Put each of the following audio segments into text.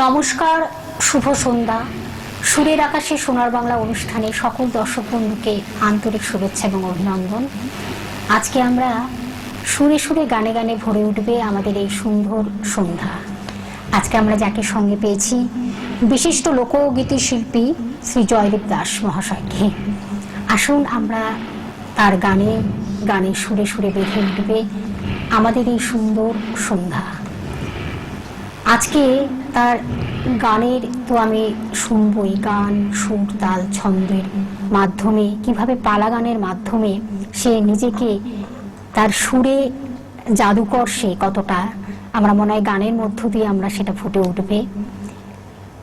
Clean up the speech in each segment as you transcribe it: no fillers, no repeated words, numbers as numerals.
নমস্কার, শুভ সন্ধ্যা। সুরের আকাশে সোনার বাংলা অনুষ্ঠানে সকল দর্শক বন্ধুকে আন্তরিক শুভেচ্ছা এবং অভিনন্দন। আজকে আমরা সুরে সুরে গানে গানে ভরে উঠবে আমাদের এই সুন্দর সন্ধ্যা। আজকে আমরা যাকে সঙ্গে পেয়েছি বিশিষ্ট লোকগীতি শিল্পী শ্রী জয়দেব দাস মহাশয়কে। আসুন আমরা তার গানে গানে সুরে সুরে বেঁধে উঠবে আমাদের এই সুন্দর সন্ধ্যা। আজকে তার গানের তো আমি শুনবই, গান সুর তাল ছন্দের মাধ্যমে কিভাবে পালা গানের মাধ্যমে সে নিজেকে তার সুরে জাদুকর, সে কতটা আমরা মনে হয় গানের মধ্য দিয়ে আমরা সেটা ফুটে উঠবে।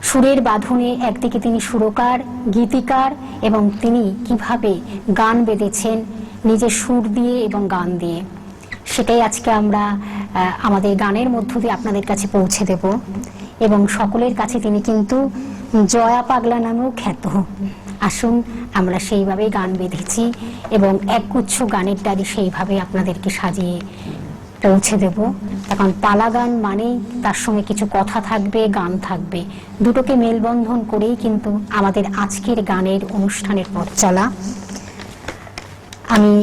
সুরের বাঁধনে একদিকে তিনি সুরকার, গীতিকার এবং তিনি কিভাবে গান বেঁধেছেন নিজের সুর দিয়ে এবং গান দিয়ে, সেটাই আজকে আমরা আমাদের গানের মধ্য দিয়ে আপনাদের কাছে পৌঁছে দেব। এবং সকলের কাছে তিনি কিন্তু জয়া পাগলা নামেও খ্যাত। আসুন আমরা সেইভাবেই গান বেঁধেছি এবং একগুচ্ছ গানের ডালি সেইভাবে আপনাদেরকে সাজিয়ে পৌঁছে দেব। এখন পালা গান মানেই তার সঙ্গে কিছু কথা থাকবে, গান থাকবে, দুটোকে মেলবন্ধন করেই কিন্তু আমাদের আজকের গানের অনুষ্ঠানের পথ চলা। আমি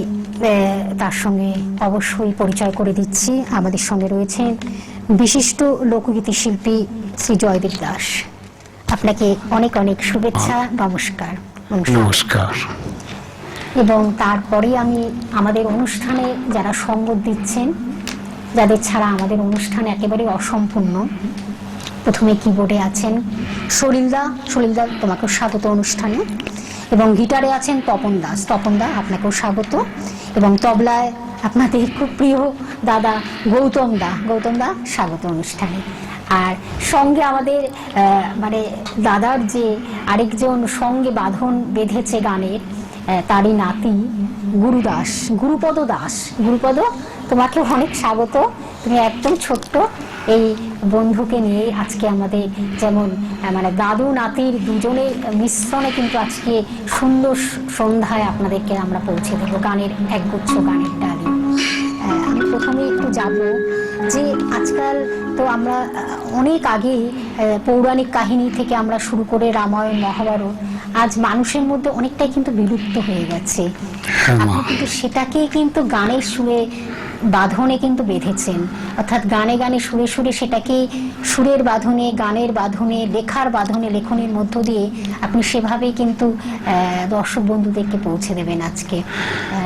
তার সঙ্গে অবশ্যই পরিচয় করে দিচ্ছি। আমাদের সঙ্গে রয়েছেন বিশিষ্ট লোকগীতি শিল্পী শ্রী জয়দেব দাস। আপনাকে অনেক অনেক শুভেচ্ছা, নমস্কার। নমস্কার। এবং তারপরে আমি আমাদের অনুষ্ঠানে যারা সঙ্গ দিচ্ছেন, যাদের ছাড়া আমাদের অনুষ্ঠান একেবারে অসম্পূর্ণ, প্রথমে কিবোর্ডে আছেন সলিলদা। সলিলদা, তোমাকেও স্বাগত অনুষ্ঠানে। এবং গিটারে আছেন তপন দাস। তপন দা, আপনাকেও স্বাগত। এবং তবলায় আপনাদের খুব প্রিয় দাদা গৌতম দা। গৌতম দা, স্বাগত অনুষ্ঠানে। আর সঙ্গে আমাদের মানে দাদার যে আরেকজন সঙ্গে বাঁধন বেঁধেছে গানের, তারই নাতি গুরুদাস, গুরুপদ দাস। গুরুপদ, তোমাকেও অনেক স্বাগত। তুমি একদম ছোট্ট এই বন্ধুকে নিয়ে আজকে আমাদের যেমন মানে দাদু নাতির দুজনের মিশ্রণে কিন্তু আজকে সুন্দর সন্ধ্যায় আপনাদেরকে আমরা পৌঁছে দেবো গানের একগুচ্ছ গানের ডালি। আমি প্রথমে একটু যাব যে আজকাল তো আমরা অনেক আগেই পৌরাণিক কাহিনী থেকে আমরা শুরু করে রামায়ণ, মহাভারত আজ মানুষের মধ্যে অনেকটাই কিন্তু বিলুপ্ত হয়ে গেছে। আপনি কিন্তু সেটাকেই কিন্তু গানের সুরে বাঁধনে কিন্তু বেঁধেছেন, অর্থাৎ গানে গানে সুরে সুরে সেটাকে সুরের বাঁধনে, গানের বাঁধনে, লেখার বাঁধনে, লেখনের মধ্য দিয়ে আপনি সেভাবেই কিন্তু দর্শক বন্ধুদেরকে পৌঁছে দেবেন। আজকে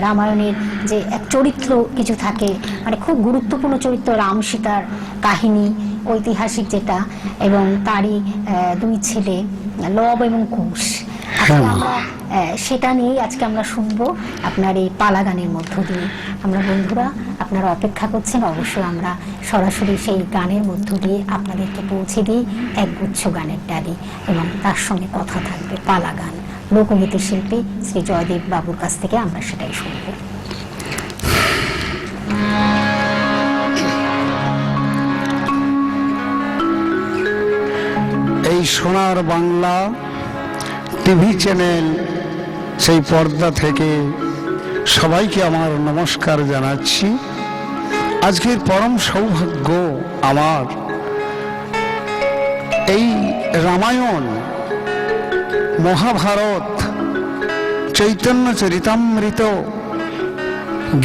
রামায়ণের যে এক চরিত্র কিছু থাকে, মানে খুব গুরুত্বপূর্ণ চরিত্র, রাম সীতার কাহিনী ঐতিহাসিক যেটা, এবং তারই দুই ছেলে লব এবং কুশ, আজকে আমরা সেটা নিয়েই আজকে আমরা শুনবো আপনার এই পালা গানের মধ্য দিয়ে। আমরা বন্ধুরা, আপনারা অপেক্ষা করছেন, অবশ্যই আমরা সরাসরি সেই গানের মধ্য দিয়ে আপনাদেরকে পৌঁছে দিই একগুচ্ছ গানের ডালি, এবং তার সঙ্গে কথা থাকবে পালা গান। লোকগীতি শিল্পী শ্রী জয়দেব বাবুর কাছ থেকে আমরা সেটাই শুনব। এই সোনার বাংলা টিভি চ্যানেল, সেই পর্দা থেকে সবাইকে আমার নমস্কার জানাচ্ছি। আজকের পরম সৌভাগ্য আমার এই রামায়ণ, মহাভারত, চৈতন্য চরিতামৃত,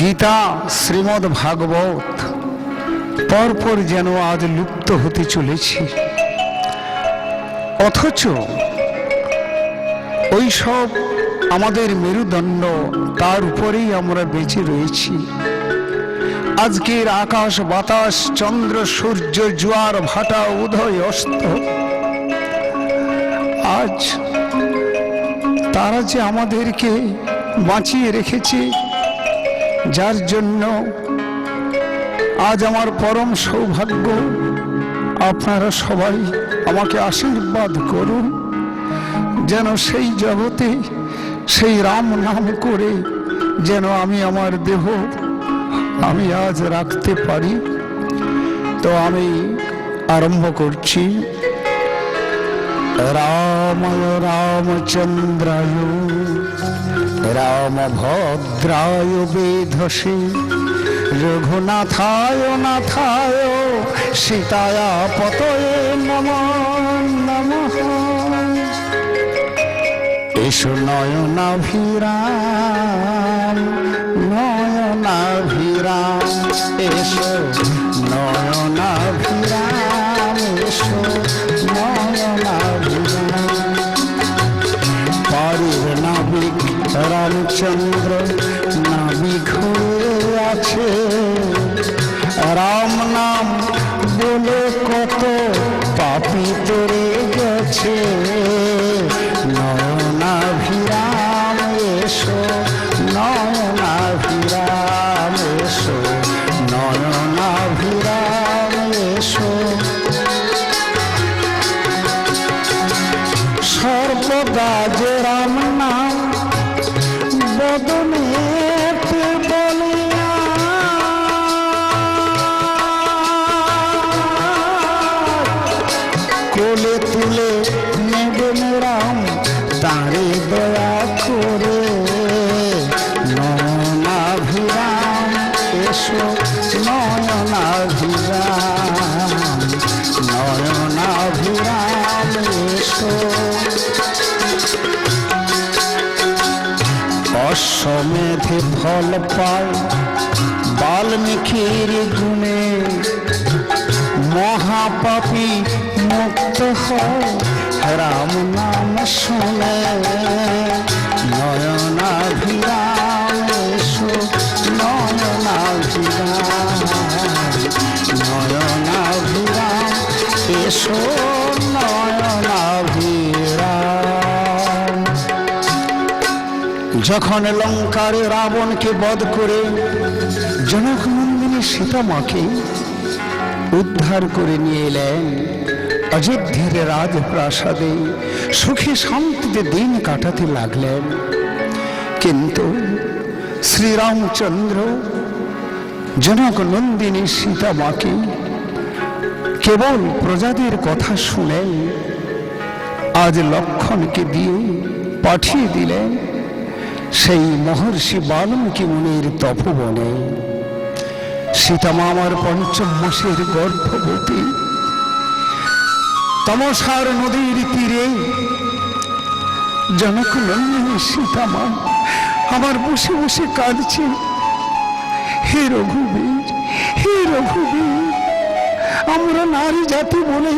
গীতা, শ্রীমদ্ ভাগবত পরপর যেন আজ লুপ্ত হতে চলেছি, অথচ ওই সব আমাদের মেরুদণ্ড, তার উপরেই আমরা বেঁচে রয়েছি। আজকের আকাশ বাতাস, চন্দ্র সূর্য, জোয়ার ভাটা, উদয় অস্ত, আজ তারা যে আমাদেরকে বাঁচিয়ে রেখেছে, যার জন্য আজ আমার পরম সৌভাগ্য। আপনারা সবাই আমাকে আশীর্বাদ করুন যেন সেই জগতে সেই রাম নাম করে যেন আমি আমার দেহ আমি আজ রাখতে পারি। তো আমি আরম্ভ করছি। রামায় রামচন্দ্রায় রামভদ্রায় বেধসে রঘুনাথায় নাথায় সীতায়া পতয়ে নমঃ। এসো নয়নাভিরাম, নয়নাভিরাম, এসো নয়নাভিরাম, এসো নয়নাভিরাম। পারের নাবিক রামচন্দ্র নাবিক হয়ে আছে, রাম নাম বলে কত পাপী তরে গেছে। নয়নাভিরাম, এসো নয়নাভিরাম, এসো নয়নাভিরাম, এসো। সর্বদা যে রাম নাম বদনে বলিয়া, কোলে তুলে নেবেন রাম তারে দয়া করে। নয়নাভিরাম, এসো নয়নাভিরাম, নয়নাভিরাম, এসো। অশ্বমেধে ফল পায় বাল্মীকির গুণে, মহাপাপী মুক্ত হয় রাম নাম শুনে। নয়নাভিরাম, এসো নয়নাভিরাম, নয়নাভিরাম, এসো নয়নাভিরাম। যখন লঙ্কারে রাবণকে বধ করে জনক নন্দিনী সীতামাকে উদ্ধার করে নিয়ে এলেন অযোধ্যার রাজপ্রাসাদে, সুখে শান্তিতে দিন কাটাতে লাগলেন। কিন্তু শ্রীরামচন্দ্র জনক নন্দিনী সীতামাকে কেবল প্রজাদের কথা শুনেন, আজ লক্ষণকে দিয়ে পাঠিয়ে দিলেন সেই মহর্ষি বাল্মীকি মুনির তপবনে। সীতামা আমার পঞ্চম মাসের গর্ভবতী, তমসার নদীর তীরে জনক নন্দিনী সীতামা আমার বসে বসে কাঁদছে। হে রঘুবীর, হে রঘুবীর, আমরা নারী জাতি বলে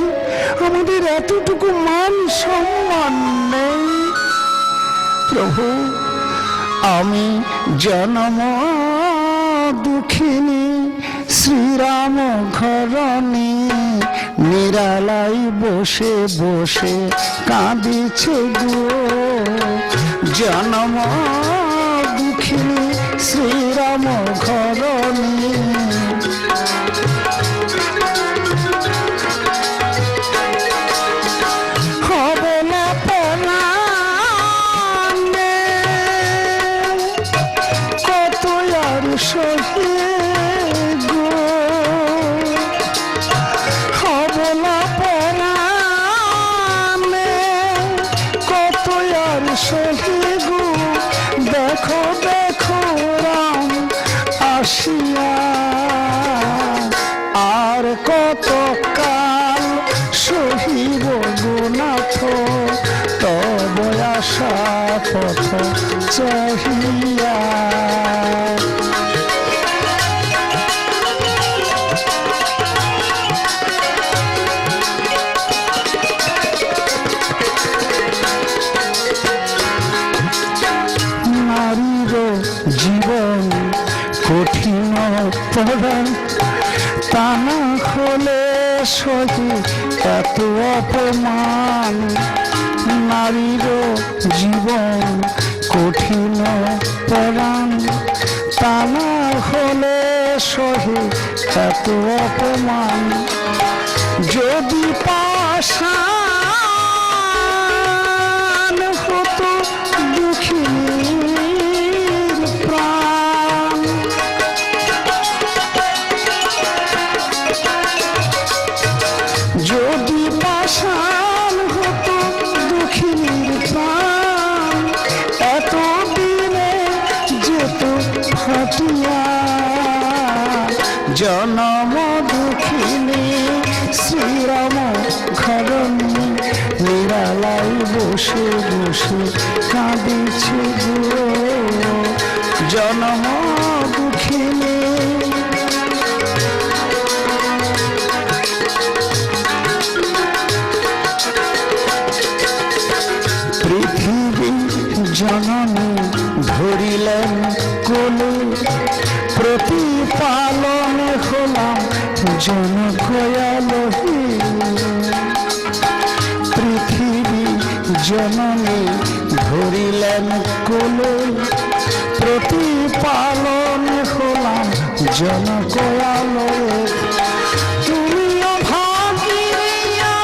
আমাদের এতটুকু মান সম্মান নেই। প্রভু, আমি জনম দুঃখিনী শ্রীরাম ঘরণী, নিরালাই বসে বসে কাঁদিছে গো। জনম দুঃখিনী শ্রীরাম ঘরণী, হবে না পরাণে কত আর সহে গো। হবে না পরাণে কত আর সহে গো। দেখো দেখো রাম আসিয়া, আর কত কাল সহিব গুনাথ তব আশা পথ চাহিয়া। নারীর জীবন কঠিন পড়া, তা না হলে সহি এত অপমান। নারীর জীবন কঠিন পরাণ, তা না হলে সহি এত অপমান। যদি পাষাণ হতো দুঃখীর প্রাণ, যদি পাষাণ হতো দুঃখীর প্রাণ, এত দিনে যেত ফাটিয়া। জনম দুঃখিনী শ্রীরাম ঘরণী, নিরাল নিরালাই বসে বসে কাঁদিছে গো জনম দুঃখিনী। পৃথিবী জননী ধরিলেন কোলে, প্রতিপালন হলাম জনকয়ালহে। পৃথিবী জননী ধরিলেন কোলে, প্রতিপালন হলাম জনকয়ালহে। তুমিও ভাগিয়া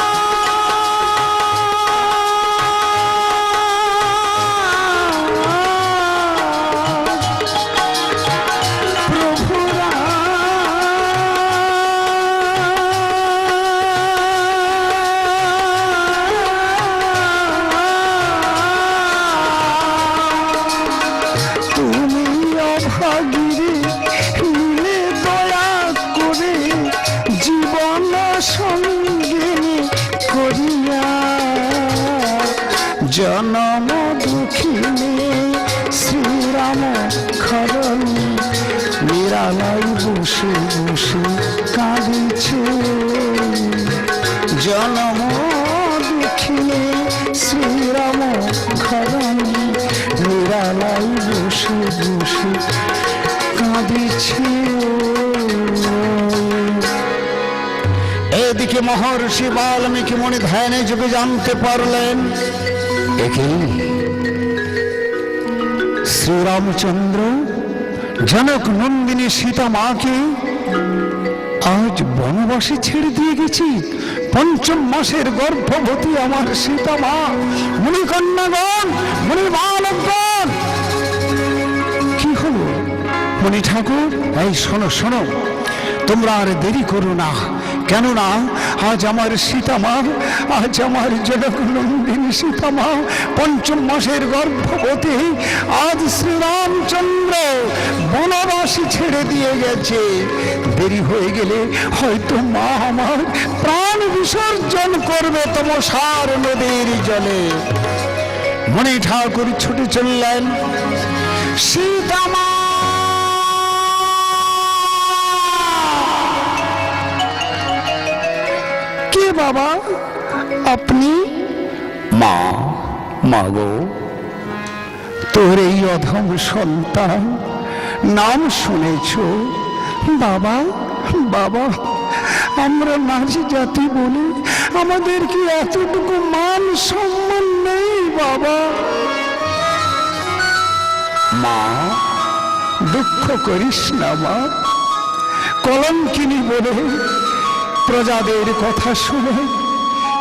প্রভুরা তুমি অভাগিরে মিলে দয়া করে জীবন সঙ্গিনী করিয়া। জনম দুঃখিনী শ্রীরাম খরণী নিরালাই বসে বসে কাঁদিছে। জনম দুঃখিনী শ্রীরাম খরণী নিরালাই বসে বসে কাঁদিছে। এদিকে মহর্ষি বাল্মীকি মনি ধ্যানে যোগে জানতে পারলেন একে শ্রীরামচন্দ্র জনক নন্দিনী সীতা মাকে আজ বনবাসে ছেড়ে দিয়ে গেছি। পঞ্চম মাসের গর্ভবতী আমার সীতা মা। মুনিকন্যাগণ, মুনি বালকগণ, কি হলো মুনি ঠাকুর? এই শোনো শোনো, তোমরা আর দেরি করো না, কেননা আজ আমার সীতা মা, আজ আমার জনক নন্দিনী সীতা মা পঞ্চম মাসের গর্ভবতী। আজ শ্রীরামচন্দ্র বনবাসী ছেড়ে দিয়ে গেছে। দেরি হয়ে গেলে হয়তো মা আমার প্রাণ বিসর্জন করবে তমসার নদীর জলে। মনি ঠাকুর ছুটে চললেন। সীতা মা, কে বাবা আপনি? মা, মাগো, তোর এই অধম সন্তান নাম শুনেছ? বাবা, বাবা, আমরা নারী জাতি বলে আমাদের কি এতটুকু মান সম্মান নেই বাবা? মা, দুঃখ করিস না মা। কলঙ্কিনী বলে প্রজাদের কথা শুনে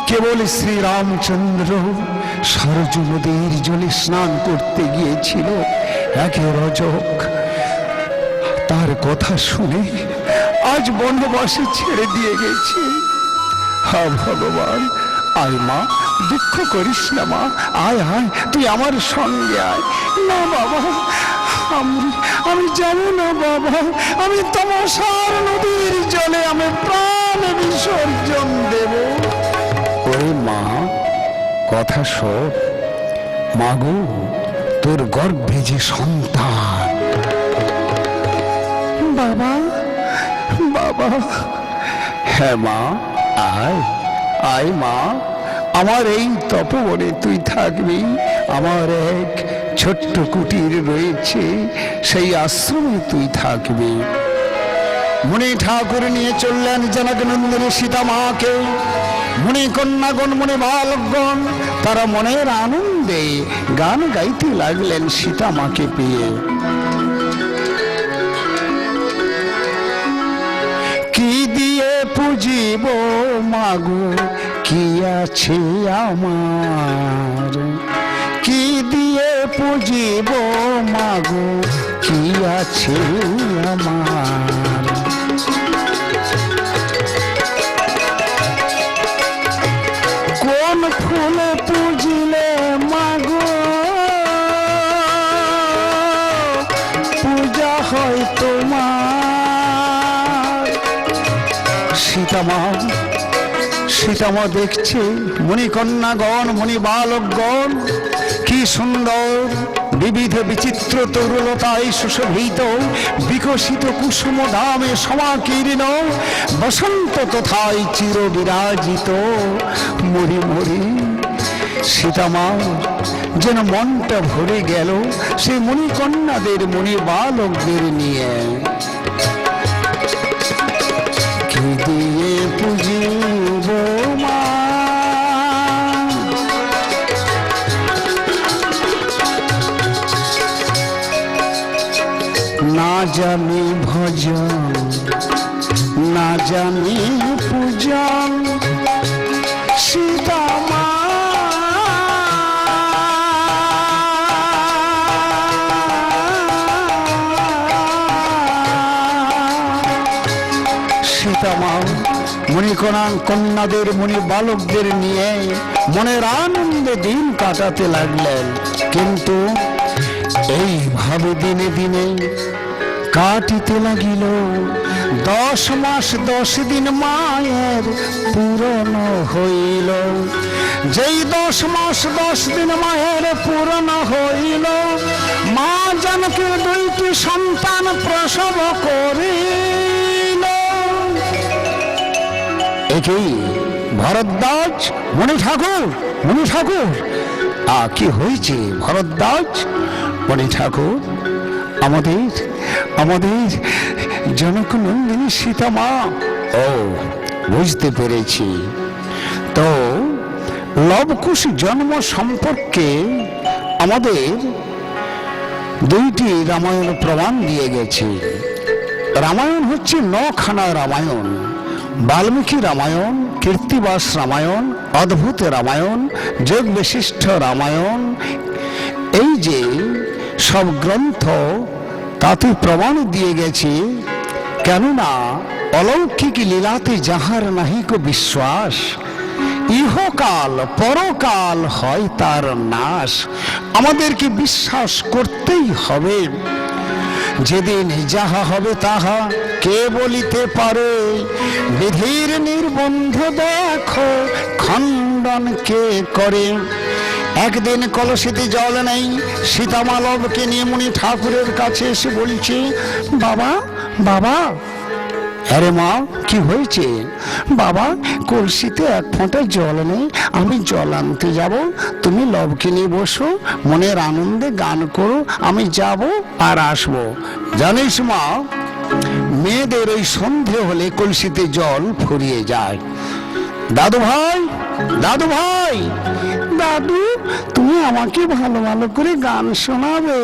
কেবল শ্রীরামচন্দ্র সরজু নদীর জলে স্নান করতে গিয়েছিল এক রজক। তার কথা শুনে আজ বনবাসী ছেড়ে দিয়ে গেছে। হা ভগবান, আয় মা, দুঃখ করিস না মা, আয় আয়, তুই আমার সঙ্গে আয়। না বাবা, আমি জানি না বাবা, আমি তমসার নদীর জলে আমি প্রাণ বিসর্জন দেব। ওরে মা, কথা শোন। মাগো, তোর গর্ভে যে সন্তান। বাবা, বাবা, হ্যাঁ মা, আয় আয় মা, আমার এই তপবনে তুই থাকবি। আমার এক ছোট্ট কুটির রয়েছে, সেই আশ্রমে তুই থাকবি। মুনি ঠাকুর নিয়ে চললেন জনক নন্দিনী সীতা মাকে। মুনি কন্যাগণ, মুনি বালকগণ, তারা মনের আনন্দে গান গাইতে লাগলেন সীতা মাকে পেয়ে। কি দিয়ে পুজিব মাগো, কি আছে আমার? কি দিয়ে পুজিব মাগো, কি আছে আমার? কোন ফুলে পুজিলে মাগো পূজা হয় তোমার? সীতা মা সীতামা দেখছে মণিকন্যাগণ মণি বালকগণ কি সুন্দর বিবিধ বিচিত্র তরুলতায় সুশোভিত বিকশিত কুসুম দামে সমাকীর্ণ বসন্ত তথায় চির বিরাজিত মরি মরি সীতামা যেন মনটা ভরে গেল সেই মণিকন্যাদের মণি বালকদের নিয়ে। কি দিয়ে পুজিব মা না জানি ভজন না জানি পূজন সীতামা সীতামা কন্যাদের মণি বালকদের নিয়ে মনের আনন্দে দিন কাটাতে লাগলেন। কিন্তু এইভাবে দিনে দিনে কাটিতে লাগিল 10 মাস 10 দিন মায়ের পূরণ হইল। যেই 10 মাস 10 দিন মায়ের পূরণ হইল মা জানকী 2টি সন্তান প্রসব করিল। একই ভরদ্বাজ মণি ঠাকুর কি হয়েছে ভরদ্বাজ মণি ঠাকুর? আমাদের জনকনন্দিনী সীতামা। ও বুঝতে পেরেছি। তো লবকুশ জন্ম সম্পর্কে আমাদের 2টি রামায়ণ প্রমাণ দিয়ে গেছে। রামায়ণ হচ্ছে 9খানা রামায়ণ, বাল্মীকি রামায়ণ, কীর্তিবাস রামায়ণ, অদ্ভুত রামায়ণ, যোগ বিশিষ্ট রামায়ণ। এই যে সব গ্রন্থ তাতে প্রমাণ দিয়ে গেছে। কেননা অলৌকিক লীলাতে যাহার নাহিক বিশ্বাস ইহকাল পরকাল হয় তার নাশ। আমাদেরকে বিশ্বাস করতেই হবে। যেদিন যাহা হবে তাহা কে বলিতে পারে, বিধির নির্বন্ধ দেখো খণ্ডন কে করে। একদিন কলসিতে জল নেই, সীতামা লবকে নিয়ে মণি ঠাকুরের কাছে এসে বলছে, বাবা বাবা। আরে মা কি হয়েছে? বাবা কলসিতে 1 ফোঁটা জল নেই, আমি জল আনতে যাব, তুমি লবকে নিয়ে বসো, মনের আনন্দে গান করো, আমি যাব আর আসবো। জানিস মা, মেয়েদের ওই সন্ধে হলে কলসিতে জল ফুরিয়ে যায়। দাদু ভাই দাদু ভাই, দাদু তুমি আমাকে ভালো ভালো করে গান শোনাবে।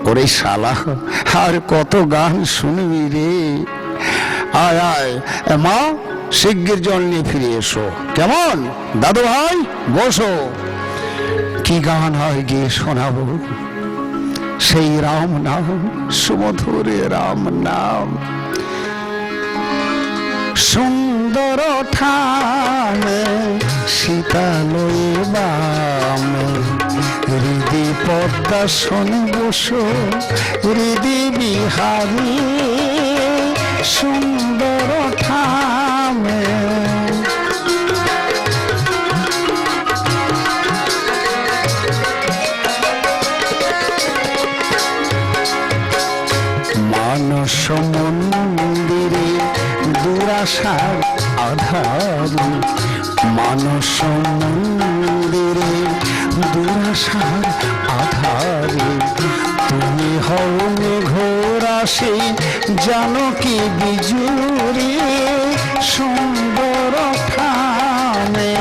ওরে শালা, আর কত গান শুনবি রে। আয় আয় মা, শিগগির জল নিয়ে ফিরে এসো। কেমন দাদু ভাই, বসো। কি গান হয় গিয়ে শোনাবো? সেই রাম নাম, সুমধুর রাম নাম। সুন্দর ঠামে সীতালয়ে বামে, হৃদি পদ্মা শোনে বসো হৃদি বিহারী। সুন্দর ঠামে মানস মন্দিরে দুরাশার আধারে, মানস মন্দিরে দুরাশার আধারে, তুমি হও মেঘরাশি জানকী বিজুরি। সুন্দর ঠামে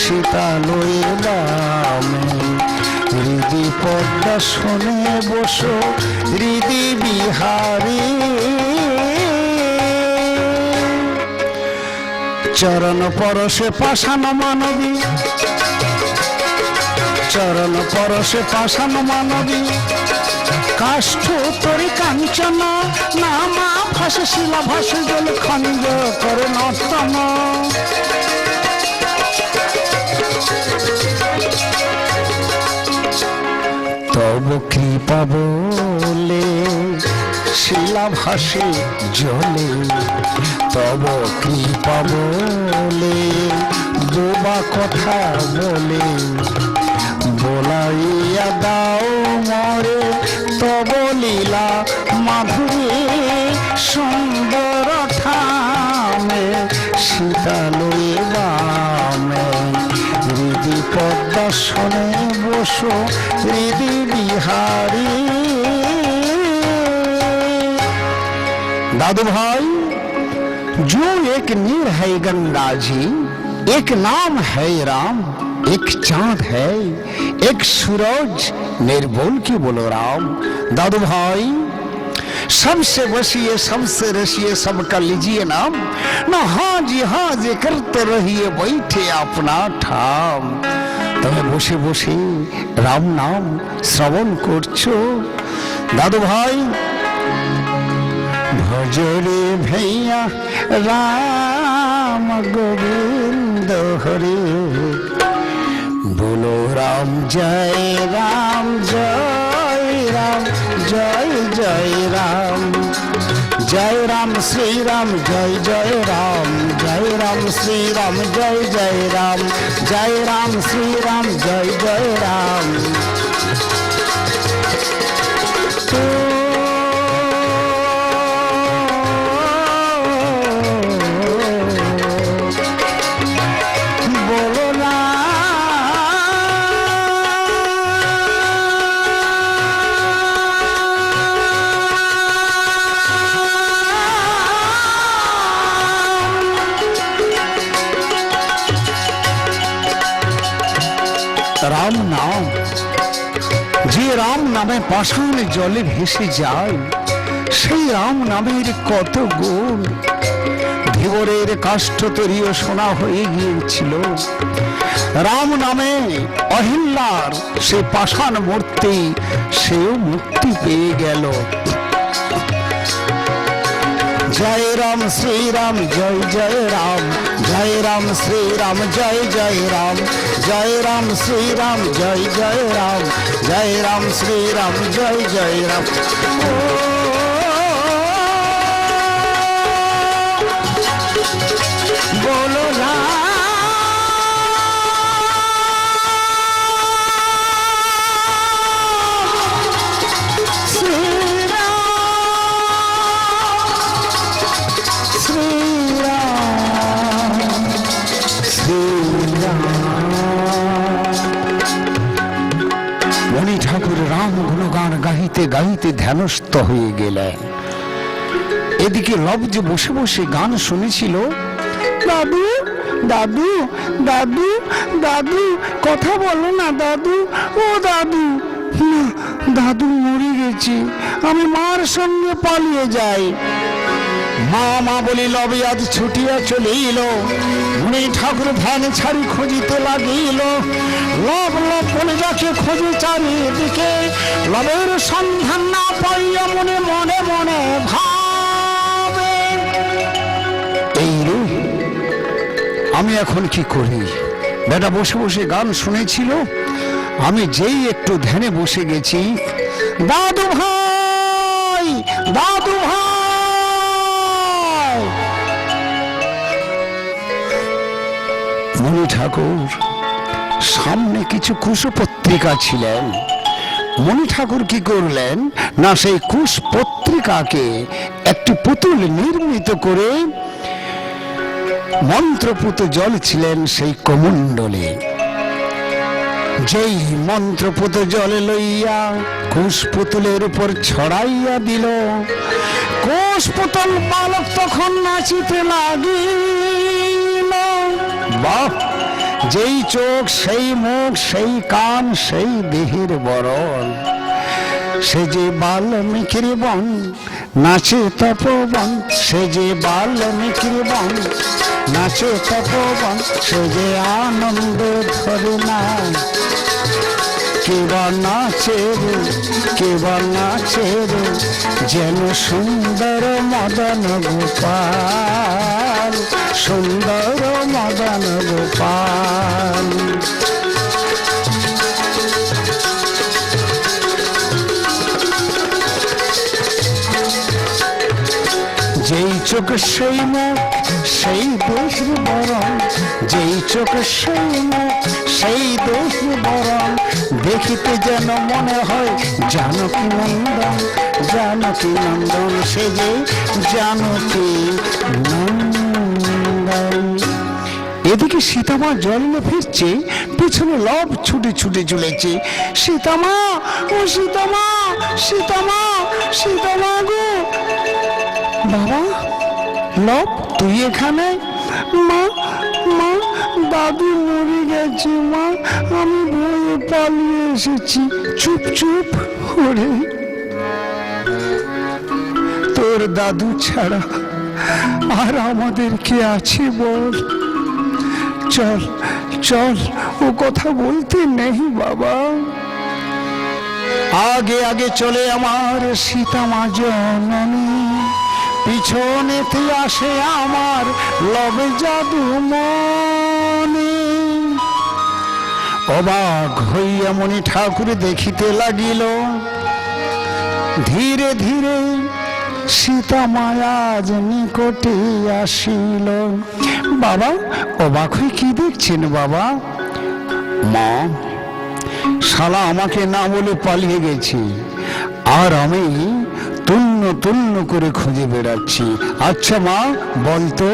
সীতালয়ে বামে, হৃদি পদ্মা শোনে বসো হৃদি বিহারী। চরণ পরশে পাষাণ মানবী, চরণ পরশে পাষাণ মানবী, কাষ্ঠ তরি কাঞ্চন নামা ভাসে শিলা ভাসে জল খঞ্জ করে নর্তন। তব কৃপা বলে শিলা ভাসে জলে, তব কৃপা বলে বোবা কথা বলে, বলাইয়া দাও মরে তব লীলা মাধুরী, সুন্দর ঠামে শীতালয়ে বামে, হৃদি পদ্মাসনে বসো হৃদি বিহারী। दादू भाई, जो एक नीर है गंगा जी, एक नाम है राम, एक चांद है एक सूरज, निर्बोल की बोलो राम। दादू भाई, सबसे बसिए सबसे रसिए सबका लीजिए नाम, ना हाँ जी करते रहिए बैठे अपना ठाम। तुम्हें बसे बसे राम नाम श्रवण करछो। दादू भाई, भजरे भैया राम गोविंद हरे, बोलो राम जय राम जय राम जय जय राम, जय राम श्री राम जय जय राम, जय राम श्री राम जय जय राम, जय राम श्री राम जय जय राम। রাম নাম, যে রাম নামে পাষাণ জলে ভেসে যায়, সেই রাম নামের কত গুণ। ধীবরের কাষ্ঠতরীয় সোনা হয়ে গিয়েছিল, রাম নামে অহিল্লার সে পাষাণ মূর্তি, সেও মুক্তি পেয়ে গেল। जय राम श्री राम जय जय राम, जय राम श्री राम जय जय राम, जय राम श्री राम जय जय राम, जय राम श्री राम जय जय राम। बोलो राम মণি ঠাকুর রাম গুণগান গাহিতে গাহিতে ধ্যানস্থ হয়ে গেলেন। এদিকে লব্জ বসে বসে গান শুনেছিল। দাদু দাদু দাদু দাদু, কথা বলো না দাদু, ও দাদু। না, দাদু মরে গেছে, আমি মার সঙ্গে পালিয়ে যাই। মা মা বলি লবে আজ ছুটিয়া চলিল, মণি ঠাকুর ধ্যান ছাড়ি খুঁজিতে লাগিল। লব লব বলে যাকে খোঁজে চারিদিকে, লবের সন্ধান না পাইয়া মনে মনে মনে ভাবে, এই রে আমি এখন কি করি? বেটা বসে বসে গান শুনেছিল, আমি যেই একটু ধ্যানে বসে গেছি, দাদু ভাই দাদু ভাই। মণি ঠাকুর সামনে কিছু কুশপত্রিকা ছিলেন। মণি ঠাকুর কি করলেন না, সেই কুশপত্রিকাকে একটি পুতুল নির্মিত করে মন্ত্রপুত জল ছিলেন সেই কমণ্ডলে, যেই মন্ত্রপুত জলে লইয়া কুশপুতুলের উপর ছড়াইয়া দিল, কুশপুতুল বালক তখন নাচিতে লাগিল। বাহ, যেই চোখ সেই মুখ সেই কান সেই দেহের বরণ, সে যে বাল্মীকির বন নাচে তপবন, সে যে বাল্মীকির বন নাচে তপবন, সে যে আনন্দ ধরে না। কেবা নাচে রে কেবা নাচে রে, যেন সুন্দর মদন গোপাল, সুন্দর মদন গোপাল। চোখ সেই মুখ সেই দেশ বরণ, যেই চোখ সেই মুখ সেই দেশ বরণ, দেখিতে যেন মনে হয় জানকী নন্দন, জানকী নন্দন, সে যে জানকী নন্দন। এদিকে সীতামা জল নিয়ে ফিরছে, পিছনে লব ছুটে ছুটে চলেছে। সীতামা, ও সীতামা, সীতামা, সীতামা গো। বাবা, লব তুই এখানে? মা, মা, দাদু মরে গেছে মা, আমি ভয়ে পালিয়ে এসেছি। চুপ চুপ, ওরে তোর দাদু ছাড়া আর আমাদের কে আছে বল? চল চল, ও কথা বলতে নেই বাবা। আগে আগে চলে আমার সীতামা জননী, পিছনেতে আসে আমার লবে জাদু মনি। অবাক হইয়া মনি ঠাকুর দেখিতে লাগিল, ধীরে ধীরে সীতামা আজ নিকটে আসিল। বাবা, অবাক হয়ে কি দেখছেন বাবা? মা, শালা আমাকে না বলে পালিয়ে গেছে, আর আমি তুন্ন তুন্ন করে খুঁজে বেড়াচ্ছি। আচ্ছা মা, বলতো,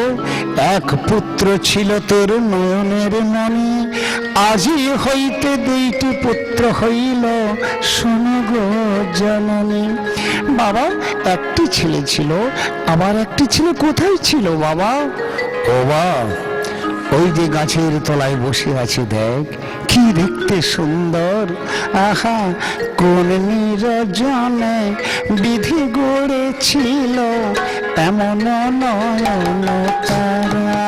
এক পুত্র ছিল তোর নয়নের মনি, আজি হইতে দুইটি পুত্র হইল, শোনো গো জননী। বাবা, একটি ছেলে ছিল, আবার একটি ছেলে কোথায় ছিল বাবা? ও বা, ওই যে গাছের তলায় বসে আছে, দেখ কি দেখতে সুন্দর। আহা, কোন নিরজনে বিধি গড়েছিল এমন নয়ন তারা,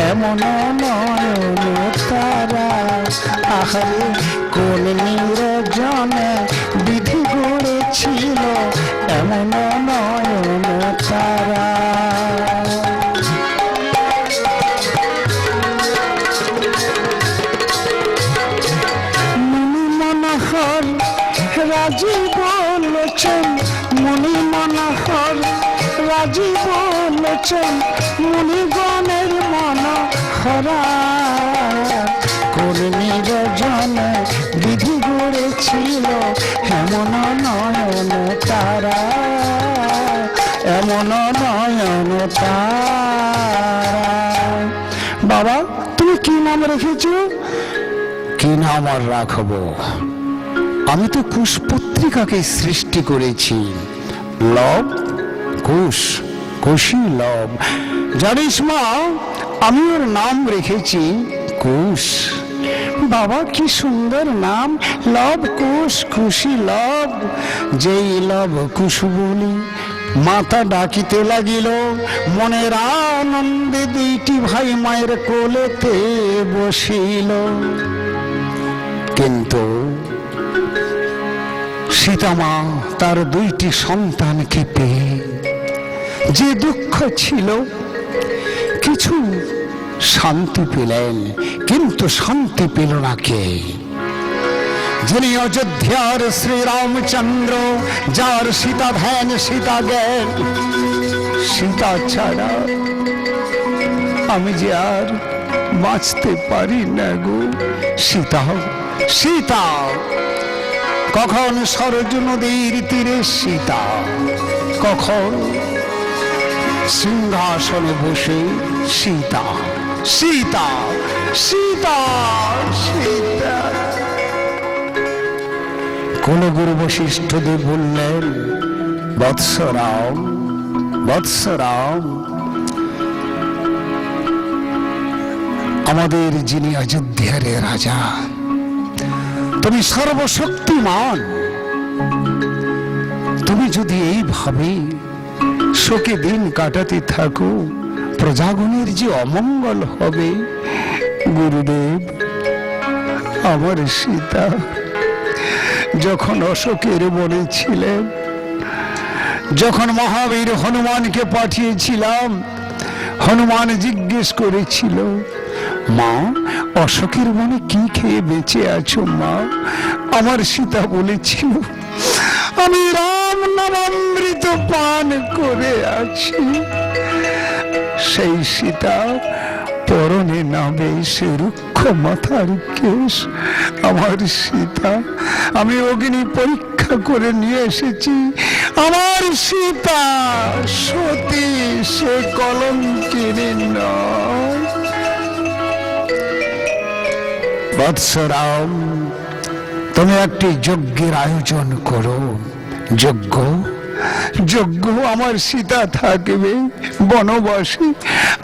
এমন নয়ন তারা। আহারে, কোন নিরজনে বিধি গড়েছিল এমন নয়ন তারা। রাজীব লোচন, মুনি মনোহর রাজীব লোচন, মুনিগণের মন হরা। কোন নিরজনে বিধি গড়েছিল এমন নয়ন তারা, এমন নয়ন তারা। বাবা, তুমি কি নাম রেখেছ? কি নাম আর রাখবো? আমি তো কুশ পত্রিকাকে সৃষ্টি করেছি, লব কুশ, কুশী লব। জানিস মা, আমি ওর নাম রেখেছি কুশ। বাবা, কি সুন্দর নাম, লব কুশ, খুশি লব। যেই লব কুশ বলি মাতা ডাকিতে লাগিল, মনের আনন্দে দুইটি ভাই মায়ের কোলেতে বসিল। কিন্তু সীতামা তার দুইটি সন্তানকে পেয়ে যে দুঃখ ছিল, কিছু শান্তি পেলেন, কিন্তু শান্তি পেল না কে? যিনি অযোধ্যার শ্রীরামচন্দ্র, যার সীতা ধ্যান সীতা জ্ঞান। সীতা ছাড়া আমি যে আর বাঁচতে পারি না গো। সীতা, সীতা, কখন সরজ নদীর তীরে সীতা, কখন সিংহাসনে বসে সীতা, সীতা, সীতা, সীতা। কুলগুরু বশিষ্ঠদেব বললেন, বৎসরাম, বৎসরাম, আমাদের যিনি অযোধ্যার রাজা, তুমি সর্বশক্তিমান, তুমি যদি এইভাবে শোকে দিন কাটাতে থাকো, প্রজাগণের যে অমঙ্গল হবে। গুরুদেব, আমার সীতা যখন অশোকের বনে ছিলেন, যখন মহাবীর হনুমানকে পাঠিয়েছিলাম, হনুমান জিজ্ঞেস করেছিল, মা, অশোকের মনে কি খেয়ে বেঁচে আছো মা? আমার সীতা বলেছিল, আমি রাম রাম নামামৃত পান করে আছি, সেই সীতা পরনে নামে সে রুক্ষ মাথার কেশ। আমার সীতা, আমি অগ্নি পরীক্ষা করে নিয়ে এসেছি, আমার সীতা সতী, সে কলঙ্কিনী নয়। বৎসরাম, তুমি একটি যজ্ঞের আয়োজন করো। যজ্ঞ যজ্ঞ আমার সীতা থাকবে বনবাসী,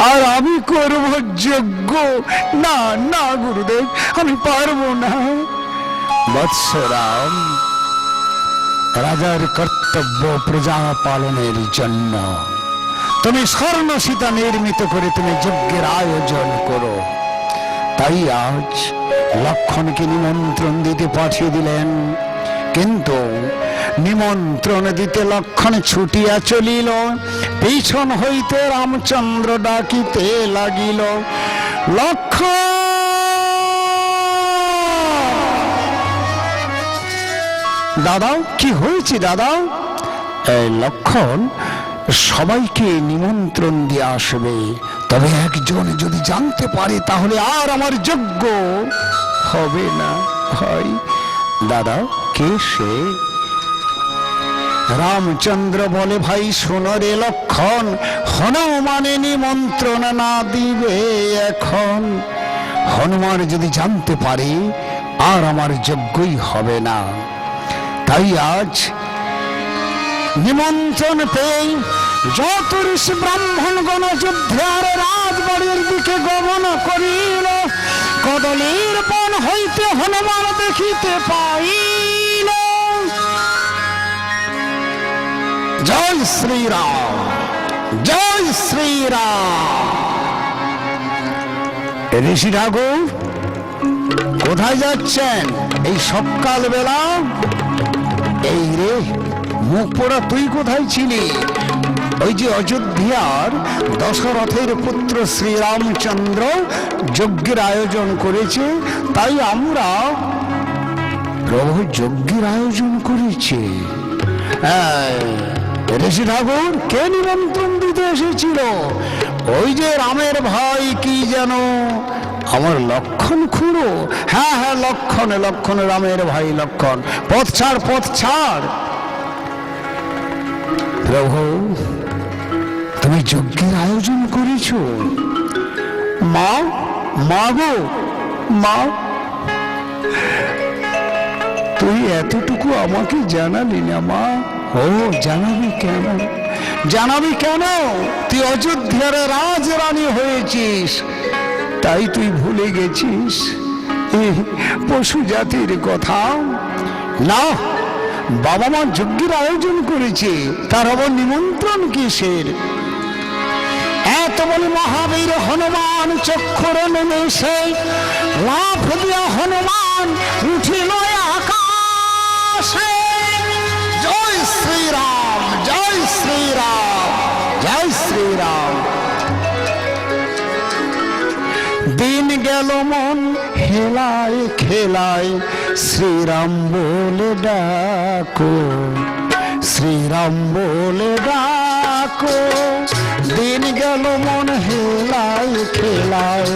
আর আমি করব যজ্ঞ। না না গুরুদেব, আমি পারবো না। বৎসরাম, রাজার কর্তব্য প্রজা পালনের জন্য। তুমি স্বর্ণ সীতা নির্মিত করে তুমি যজ্ঞের আয়োজন করো। তাই আজ লক্ষণকে নিমন্ত্রণ দিতে পাঠিয়ে দিলেন, কিন্তু নিমন্ত্রণ দিতে লক্ষণ ছুটিয়া চলিল। পিছন হইতে রামচন্দ্র ডাকিতে লাগিল, লক্ষণ দাদা, কি হয়েছে দাদা? এই লক্ষণ সবাইকে নিমন্ত্রণ দিয়ে আসবে, তবে একজন যদি জানতে পারে তাহলে আর আমার যজ্ঞ হবে না। ভাই দাদা, কে সে? রামচন্দ্র বলে, ভাই শোনো রে লক্ষণ, হনুমানে নিমন্ত্রণ না দিবে এখন। হনুমান যদি জানতে পারে আর আমার যজ্ঞই হবে না। তাই আজ নিমন্ত্রণ পেয়ে যত ঋষি ব্রাহ্মণ গণ যুদ্ধের রাজবাড়ির দিকে গমন করিল, কদলীর বন হইতে হনুমান দেখিতে পাইল। জয় শ্রীরাম, জয় শ্রীরাম। ঋষি ঠাকুর কোথায় যাচ্ছেন এই সকাল বেলা? এই রে মুখ পোড়া, তুই কোথায় ছিলি? ওই যে অযোধ্যার দশরথের পুত্র শ্রীরামচন্দ্র যজ্ঞের আয়োজন করেছে, তাই আমরা প্রভু যজ্ঞের আয়োজন করেছি। ঋষি ঠাকুর, কে নিমন্ত্রণ দিতে এসেছিল? ওই যে রামের ভাই, কি যেন, আমার লক্ষণ খুড়ো। হ্যাঁ হ্যাঁ, লক্ষণ, লক্ষণ, রামের ভাই লক্ষণ। পথ ছাড়, পথ ছাড়। প্রভু, তুমি যজ্ঞের আয়োজন করেছ? মা, মা গো, মা, তুই এতটুকু আমাকে জানালি না মা। ও, জানাবি কেন? জানাবি কেন? তুই অযোধ্যার রাজরানী হয়েছিস, তাই তুই ভুলে গেছিস এই পশু জাতির কথা? না, বাবা মা যজ্ঞের আয়োজন করেছে, তার আবার নিমন্ত্রণ কিসের? এত বলে মহাবীর হনুমান চক্ষুর নিমেষে লাফ দিয়া হনুমান উঠিল আকাশে। জয় শ্রীরাম, জয় শ্রীরাম, জয় শ্রীরাম। দিন গেল মন হেলায় খেলায়, শ্রীরাম বলে ডাকো, শ্রীরাম বলে ডাকো। দিন গেল মন হেলায় খেলায়,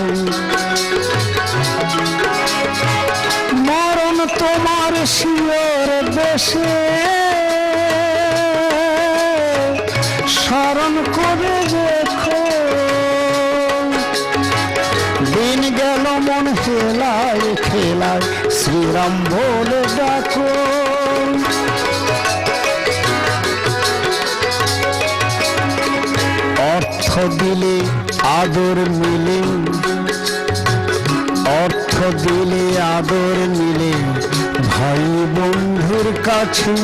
মরণ তোমার শিওর দেশে, স্মরণ করে দেখো। দিন গেল মন হেলায় খেলায়, শ্রীরাম বলে ডাকো। অর্থ দিলে আদর মিলে, অর্থ দিলে আদর মিলে ভাই বন্ধুর কাছে।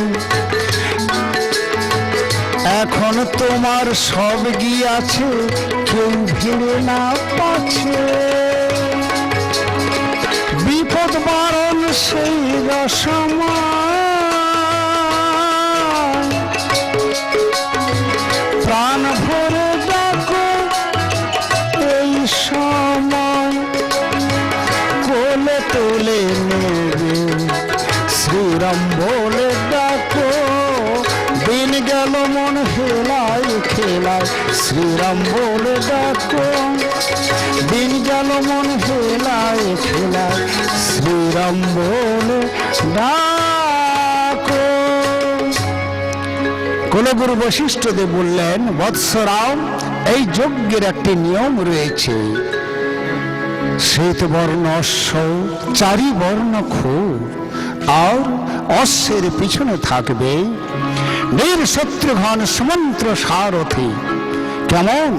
এখন তোমার সব গিয়াছে, কেউ ভিড়ে না পাছে। বিপদ বারণ সেই রসময়, প্রাণ ভরে ডাকো এই সময়। কোলে তোলে নেবে শ্রীরাম বলে ডাকো, গেল মন হেলায় খেলায় শ্রীরাম বলে ডাকো, দিন গেল মন হেলায় খেলায় শ্রীরাম বলে ডাকো। কুলগুরু বশিষ্ঠদেব বললেন, বৎসরাম, এই যজ্ঞের একটি নিয়ম রয়েছে। শ্বেত বর্ণ অশ্ব, চারি বর্ণ খুর, আর অশ্বের পিছনে থাকবে বীর শত্রুঘ্ন সুমন্ত্র সারথি। কেমন?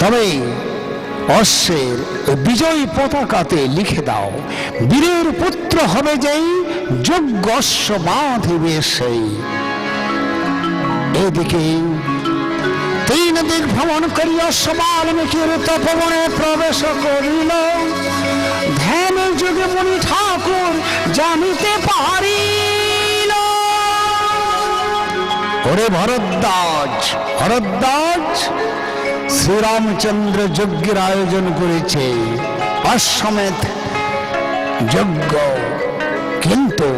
তবে অশ্বের বিজয়ী পতাকাতে লিখে দাও, বীরের পুত্র হবে যেই, যোগ্য অশ্ব বাঁধিবে সেই। এদিকে 3 দিক ভ্রমণ করিয়া বাল্মীকির তপবনে প্রবেশ করিল। ধ্যানের যুগে মুনি ঠাকুর জানিতে পারিল, ওরে ভরদ্বাজ, ভরদ্বাজ, শ্রীরামচন্দ্র যজ্ঞের আয়োজন করেছে, অশ্বমেধ যজ্ঞ। কিন্তু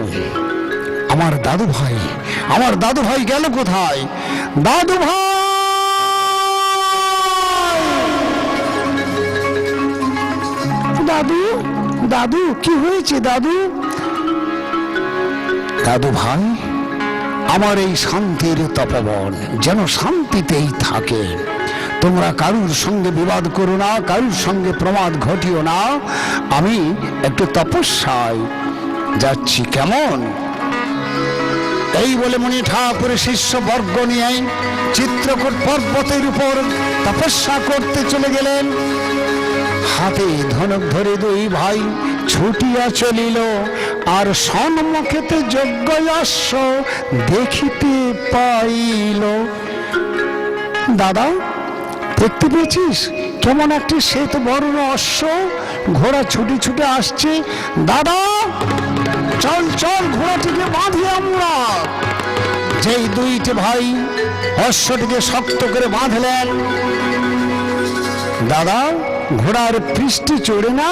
আমার দাদু ভাই, আমার দাদু ভাই গেল কোথায়? দাদু ভাই, দাদু, দাদু, কি হয়েছে দাদু? দাদু ভাই, আমার এই শান্তির তপবন যেন শান্তিতেই থাকে। তোমরা কারুর সঙ্গে বিবাদ করো না, কারুর সঙ্গে প্রমাদ ঘটিও না। আমি একটু তপস্যায় যাচ্ছি, কেমন? এই বলে মুনি ঠাকুর শিষ্য বর্গ নিয়ে চিত্রকূট পর্বতের উপর তপস্যা করতে চলে গেলেন। হাতে ধনুক ধরে 2 ভাই ছুটিয়া চলিল, আর সম্মুখেতে যজ্ঞ অশ্ব দেখিতে পাইল। দাদা, দেখতে পেয়েছিস কেমন একটি শ্বেত বর্ণ অশ্ব ঘোড়া ছুটে ছুটে আসছে? দাদা, চল চল, ঘোড়াটিকে বাঁধি আমরা। যেই 2টি ভাই অশ্বটিকে শক্ত করে বাঁধলেন, দাদা, ঘোড়ার পৃষ্ঠে চড়ে না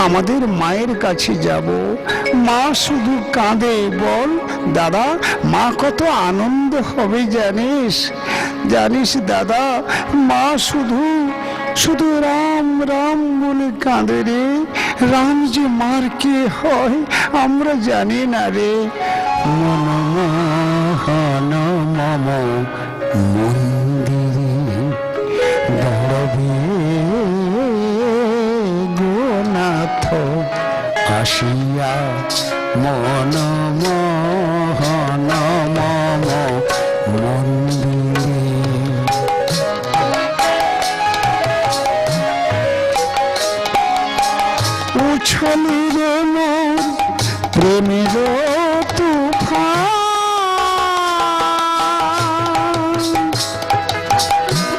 আমাদের মায়ের কাছে যাব। মা শুধু কাঁদে, বল দাদা, মা কত আনন্দ হবে জানিস? জানিস দাদা, মা শুধু শুধু রাম রাম বলে কাঁদে রে। রাম যে মার কে হয় আমরা জানি না রে। মনমোহন মম মন্দিরে দরবে গোনাথ আসিয়া, মনমোহন মম মন্দিরে। উছলিরে মোর প্রেমের তুফান,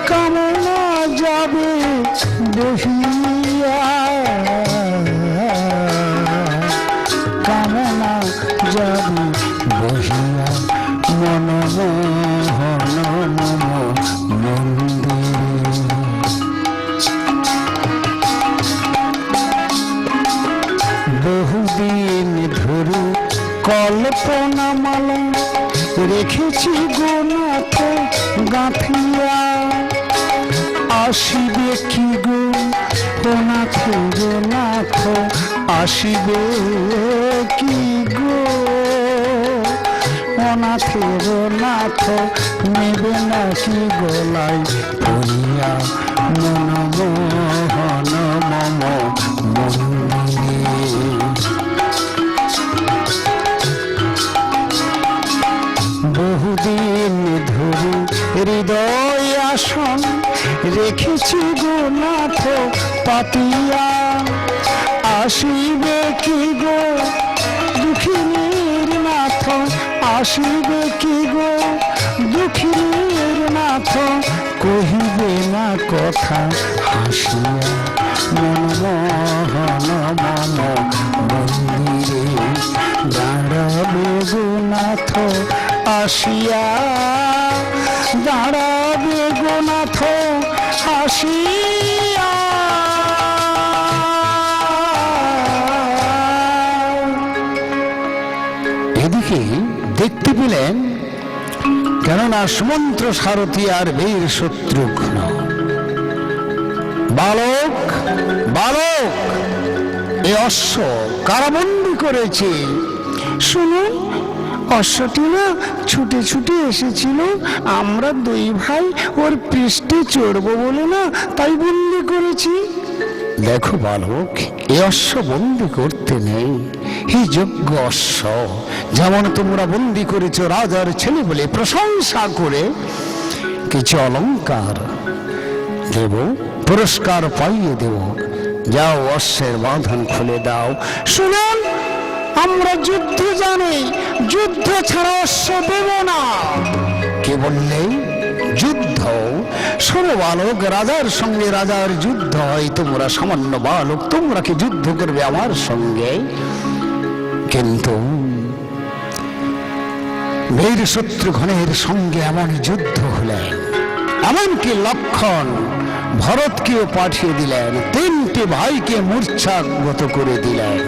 কামনা যাবে বহিয়া, কামনা যাবে বহিয়া, মনমোহন মম মন্দিরে। বহুদিন ধরে কল্পনা মালা রেখেছি গোনাথ গাঁথিয়া, আসিবে কি গো নাথ গো নাথ, আসিবে কি গো অনাথের নাথ, নেবে নাকি গলায় পড়িয়া, মনমোহন মম মন্দিরে। বহুদিন ধরে হৃদয় আসন রেখেছি গো নাথ পাতিয়া, আসিবে কি গো দুঃখীর নাথ, আসিবে কি গো দুঃখীর নাথ, কহিবে না কথা হাসিয়া, মনমোহন মম মন্দিরে দাঁড়াবে গো নাথ আসিয়া, দাঁড়াবে গো নাথ আসিয়া। এদিকে দেখতে পেলেন কেননা সুমন্ত্র সারথী আর বীর শত্রুঘ্ন। বালক বালক এ অশ্ব কারাবন্দী করেছে। শুনুন, অশ্বটি না ছুটে ছুটে এসেছিল, আমরা দুই ভাই ওর পৃষ্ঠে চড়বো বলে না তাই বন্দি করেছি। দেখো বালক, এ অশ্ব বন্দি করতে নেই, এই যোগ্য অশ্ব। যেমন তোমরা বন্দি করেছো রাজার ছেলে বলে প্রশংসা করে কিছু অলংকার দেব, পুরস্কার পাইয়ে দেব। যাও, অশ্বের বাঁধন খুলে দাও। শুনুন, আমরা যুদ্ধ জানি, যুদ্ধ ছাড়া অশ্ব দেব না। কে বললে যুদ্ধ? শোনো বালক, রাজার সঙ্গে রাজার যুদ্ধ হয়, তোমরা সামান্য বালক, তোমরা কি যুদ্ধ করবে আমার সঙ্গে? কিন্তু বীর শত্রুঘ্নের সঙ্গে এমন যুদ্ধ হলেন, এমনকি লক্ষণ ভরতকেও পাঠিয়ে দিলেন, তিনটি ভাইকে মূর্ছাগত করে দিলেন।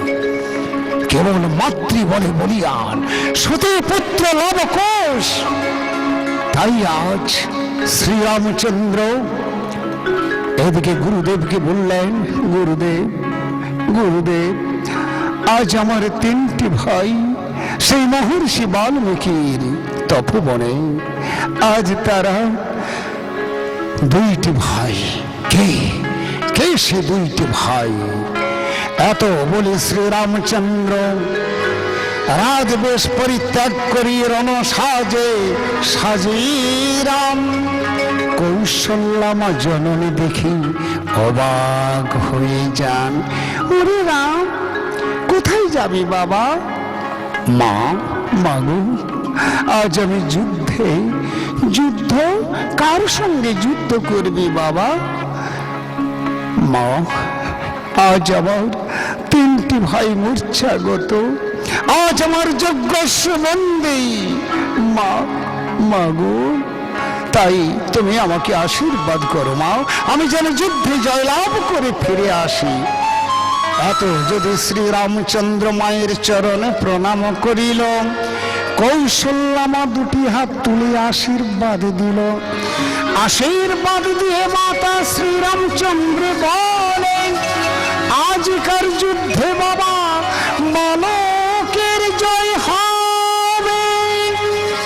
কেবল মাতৃবলে বলিয়ান, সতী পুত্র লবকুশ। তাই আজ শ্রীরামচন্দ্র এদিকে গুরুদেবকে বললেন, গুরুদেব গুরুদেব, আজ আমার তিনটি ভাই সেই মহর্ষি বাল্মীকির তপবনে, আজ তারা দুইটি ভাই। কে কে সে দুইটি ভাই? এত বলে শ্রীরামচন্দ্র রাজবেশ পরিত্যাগ করি রণ সাজে সাজিরাম কৌশল্যামা জননী দেখি অবাক হয়ে যান। ওরে রাম, কোথায় যাবি বাবা? মা, মাগো, আজ আমি যুদ্ধে। যুদ্ধ? কার সঙ্গে যুদ্ধ করবি বাবা? মা, আজ আমার তিনটি ভাই মূর্ছাগত, আজ আমার যজ্ঞস্ব বন্দী। মা, মাগো, তাই তুমি আমাকে আশীর্বাদ করো মা, আমি যেন যুদ্ধে জয়লাভ করে ফিরে আসি। এত যদি শ্রীরামচন্দ্র মায়ের চরণে প্রণাম করিল, কৌশল্যামা দুটি হাত তুলে আশীর্বাদ দিল। আশীর্বাদ দিয়ে মাতা শ্রীরামচন্দ্র বলেন, আজকার যুদ্ধে বাবা বালকের জয় হবে।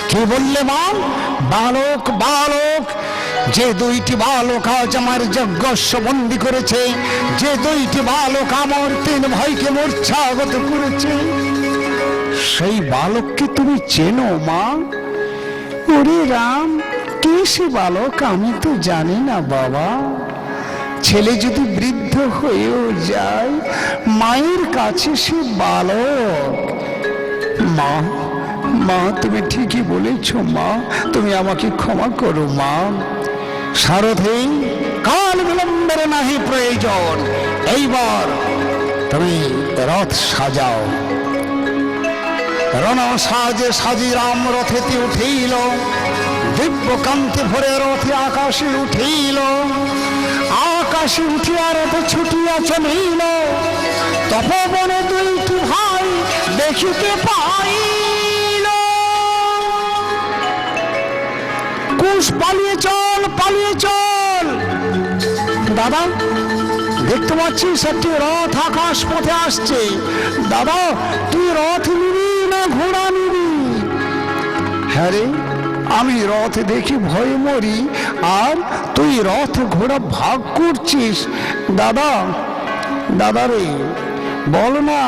কি বললে মা? বালক বালক, যে দুইটি বালক আজ আমার যজ্ঞস্ব বন্দী করেছে, যে দুইটি বালক আমার তিন ভাইকে মূর্ছাগত করেছে, সেই বালককে তুমি চেনো মা? ওরে রাম, কে সে বালক আমি তো জানি না বাবা। ছেলে যদি বৃদ্ধ হয়েও যায়, মায়ের কাছে সে বালক। মা, মা, তুমি ঠিকই বলেছ মা, তুমি আমাকে ক্ষমা করো মা। সারথি, কাল বিলম্বের নাহি প্রয়োজন, এইবার তুমি রথ সাজাও। রণ সাজে সাজিরাম রথেতে উঠিল, দিব্য কান্তি ভরে রথে আকাশে উঠিল। আকাশে উঠিয়া রথ ছুটিয়া চলিল, তপবনে দুইটি ভাই দেখিতে পাইল। কুশ, পালিয়ে চল, পালিয়ে চল। দাদা, দেখতে পাচ্ছিস একটি রথ আকাশ পথে আসছে। দাদা, তুই রথ নিবি না ঘোড়া নিবি? হ্যাঁ রে, আমি রথ দেখি ভয় মরি, আর তুই রথ ঘোড়া ভাগ করছিস। দাদা, দাদা রে, বল না।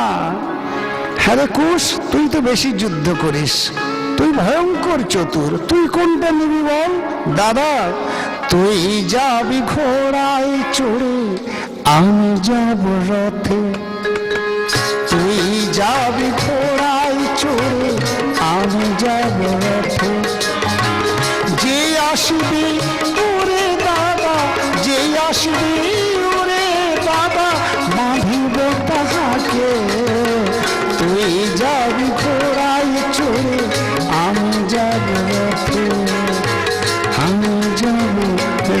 হ্যাঁ রে কুশ, তুই তো বেশি যুদ্ধ করিস, তুই ভয়ঙ্কর চতুর, তুই কোনটা নিবি বল? দাদা, তুই যাবি ঘোড়ায় চড়ে, আমি যাব রথে। তুই যাবি ঘোড়ায় চড়ে, আমি যাব রথে। যে আসবি ওরে দাদা, যে আসবি ওরে দাদা, বাঁধিব তাহাকে। তুই যাবি ঘোড়ায় চড়ে, আমি যাব রথে, আমি যাব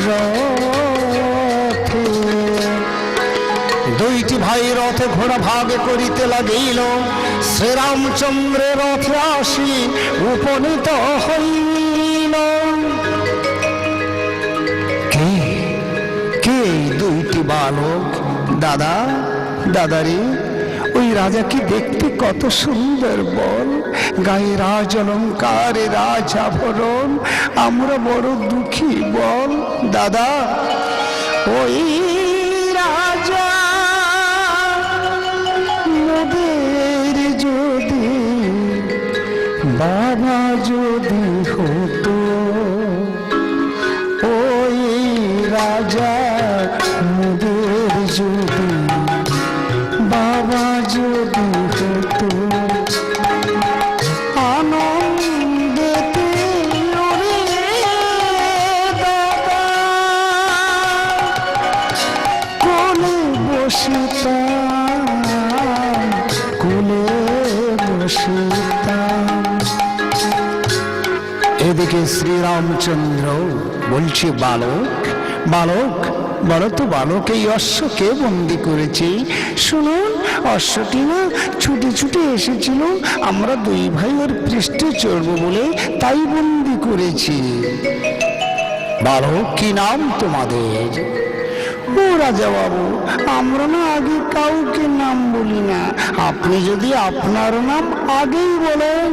রথে। দুইটি ভাই রথে ঘোড়া ভাগ করিতে লাগিল। শ্রীরামচন্দ্রের রথে আসি উপনীত হইল। বালক, দাদা, দাদারে, ওই রাজাকে দেখতে কত সুন্দর বল, গায়ে রাজ অলঙ্কার, রাজ আভরণ, আমরা বড় দুঃখী বল দাদা। ওই রাজা মোদের যদি বাবা যদি হতো, ওই রাজা মোদের যদি বাবা যদি হতো, আনন্দেতে ওরে দাদা কোলে বসিতাম, কোলে বসিতাম। এদিকে শ্রীরামচন্দ্র বলছে, বালক, বালক, বলো তো বালক, এই অশ্ব কে বন্দি করেছে? শুনুন, অশ্বটি না ছুটে ছুটে এসেছিল, আমরা দুই ভাই ওর পৃষ্ঠে চড়বো বলে তাই বন্দি করেছি। বালক, কি নাম তোমাদের? ও রাজা বাবু, আমরা না আগে কাউকে নাম বলি না, আপনি যদি আপনার নাম আগেই বলেন।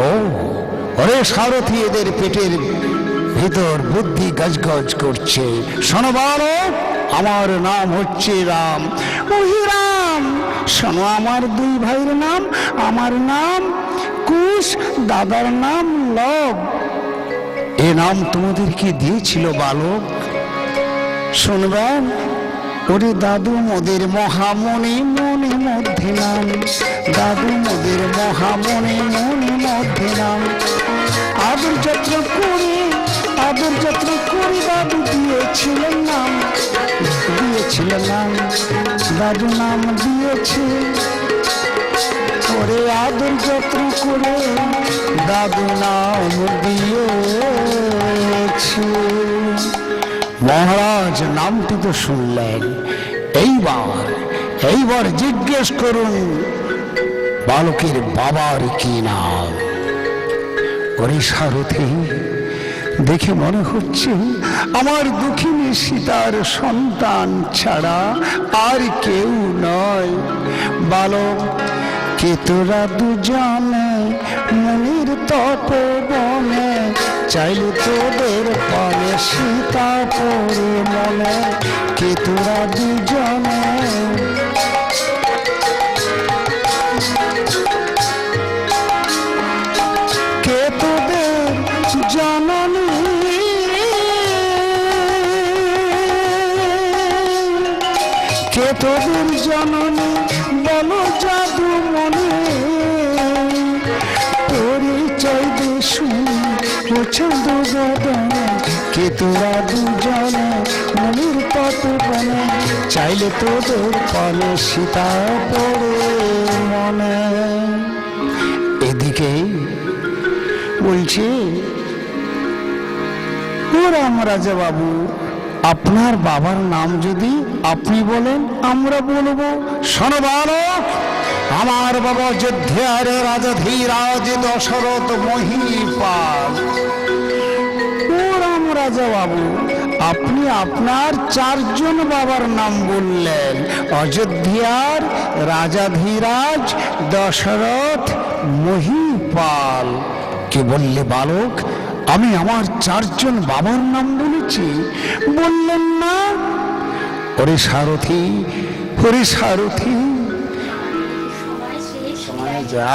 ও ওরে সারথি, এদের পেটের ভিতর বুদ্ধি গজগজ করছে। শোনো বালক, আমার নাম হচ্ছে রাম। ওই রাম, শোনো, আমার দুই ভাইয়ের নাম, আমার নাম কুশ, দাদার নাম লব। এ নাম তোমাদেরকে দিয়েছিল বালক? শুনবেন, ওরে দাদু মোদের মহামণি মনে মধ্যে নাম, দাদু মোদের মহামণি মনে মধ্যে নাম। আদর যত্ন করে, আদর যত্ন করে দাদু দিয়েছিলেন নাম, দিয়েছিলেন নাম, দাদু নাম দিয়েছে। ওরে আদর যত্ন করে দাদু নাম দিয়েছে। মহারাজ নামটি তো শুনলেন, এইবার জিজ্ঞেস করুন বালকের বাবার কি নাম? ওরে সারথি, দেখে মনে হচ্ছে আমার দুঃখিনী সীতার সন্তান ছাড়া আর কেউ নয়। বালক, কে তোরা দুজনে মনির তপবনে, চাইলে তোদের পানে সীতা পরে মনে। কে তোরা দুজনে, কে তোদের জননী, কে তোদের জননী বলো জাদু মনে। পরিচয় দে শুন বদন, কে তোরা দুজনে মনির তপবনে, চাইলে তোদের পানে সীতা পড়ে মনে। এদিকে বলছি, ও রাম রাজা বাবু, আপনার বাবার নাম যদি আপনি বলেন আমরা বলবো। শোনো বালক, আমার বাবা অযোধ্যার রাজাধীরাজ দশরথ মহীপাল। ও রাম রাজা বাবু, আপনি আপনার চারজন বাবার নাম বললেন, অযোধ্যার রাজাধীরাজ দশরথ মহীপাল। কে বললে বালক? আমি আমার চারজন বাবার নাম বলেছি, বললেন না? ওরে সারথি, ওরে সারথি,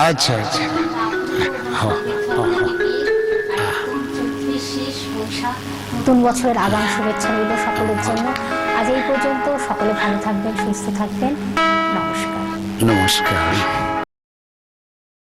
আচ্ছা আচ্ছা, নতুন বছরের আগাম শুভেচ্ছা রইল সকলের জন্য। আজ এই পর্যন্ত, সকলে ভালো থাকবেন, সুস্থ থাকবেন। নমস্কার। নমস্কার।